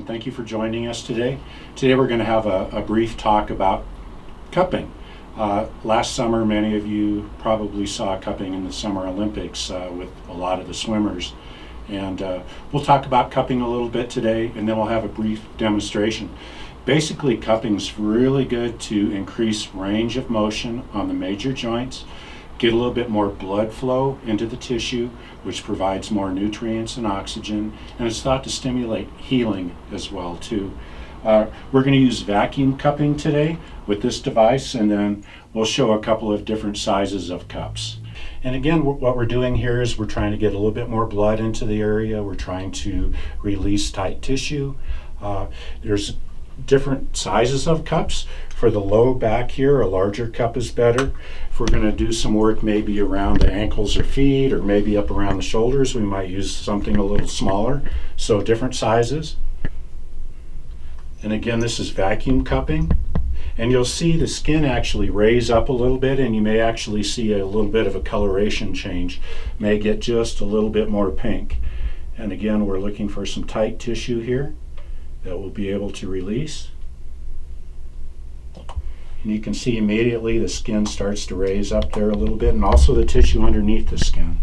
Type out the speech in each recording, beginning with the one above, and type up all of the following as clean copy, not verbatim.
Thank you for joining us today. Today we're going to have a brief talk about cupping. Last summer, many of you probably saw cupping in the Summer Olympics with a lot of the swimmers. And we'll talk about cupping a little bit today, and then we'll have a brief demonstration. Basically, cupping is really good to increase range of motion on the major joints, get a little bit more blood flow into the tissue, which provides more nutrients and oxygen, and it's thought to stimulate healing as well too. We're going to use vacuum cupping today with this device, and then we'll show a couple of different sizes of cups. And again, what we're doing here is we're trying to get a little bit more blood into the area. We're trying to release tight tissue. There's different sizes of cups. For the low back here, a larger cup is better. If we're going to do some work maybe around the ankles or feet, or maybe up around the shoulders, we might use something a little smaller. So different sizes. And again, this is vacuum cupping. And you'll see the skin actually raise up a little bit, and you may actually see a little bit of a coloration change. May get just a little bit more pink. And again, we're looking for some tight tissue here that we'll be able to release. And you can see immediately the skin starts to raise up there a little bit, and also the tissue underneath the skin.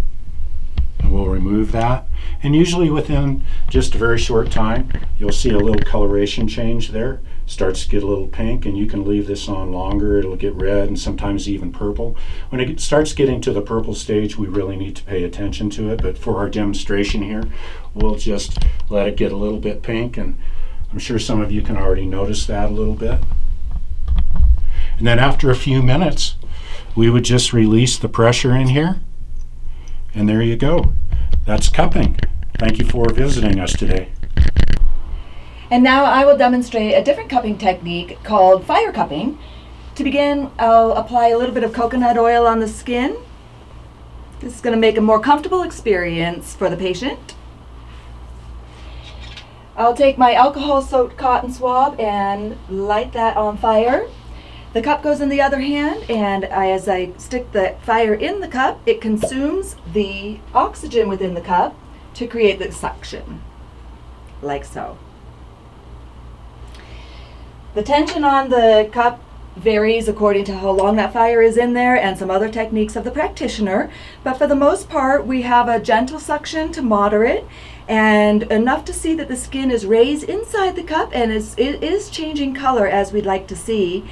And we'll remove that. And usually within just a very short time, you'll see a little coloration change there. Starts to get a little pink, and you can leave this on longer. It'll get red and sometimes even purple. When it starts getting to the purple stage, we really need to pay attention to it. But for our demonstration here, we'll just let it get a little bit pink, and I'm sure some of you can already notice that a little bit. And then after a few minutes, we would just release the pressure in here. And there you go. That's cupping. Thank you for visiting us today. And now I will demonstrate a different cupping technique called fire cupping. To begin, I'll apply a little bit of coconut oil on the skin. This is going to make a more comfortable experience for the patient. I'll take my alcohol-soaked cotton swab and light that on fire. The cup goes in the other hand, and as I stick the fire in the cup, it consumes the oxygen within the cup to create the suction, like so. The tension on the cup varies according to how long that fire is in there and some other techniques of the practitioner, but for the most part, we have a gentle suction to moderate, and enough to see that the skin is raised inside the cup and it is changing color as we'd like to see.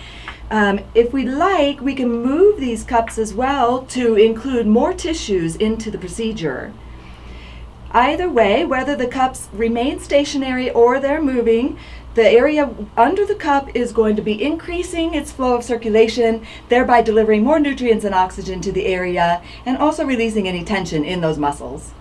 If we'd like, we can move these cups as well to include more tissues into the procedure. Either way, whether the cups remain stationary or they're moving, the area under the cup is going to be increasing its flow of circulation, thereby delivering more nutrients and oxygen to the area and also releasing any tension in those muscles.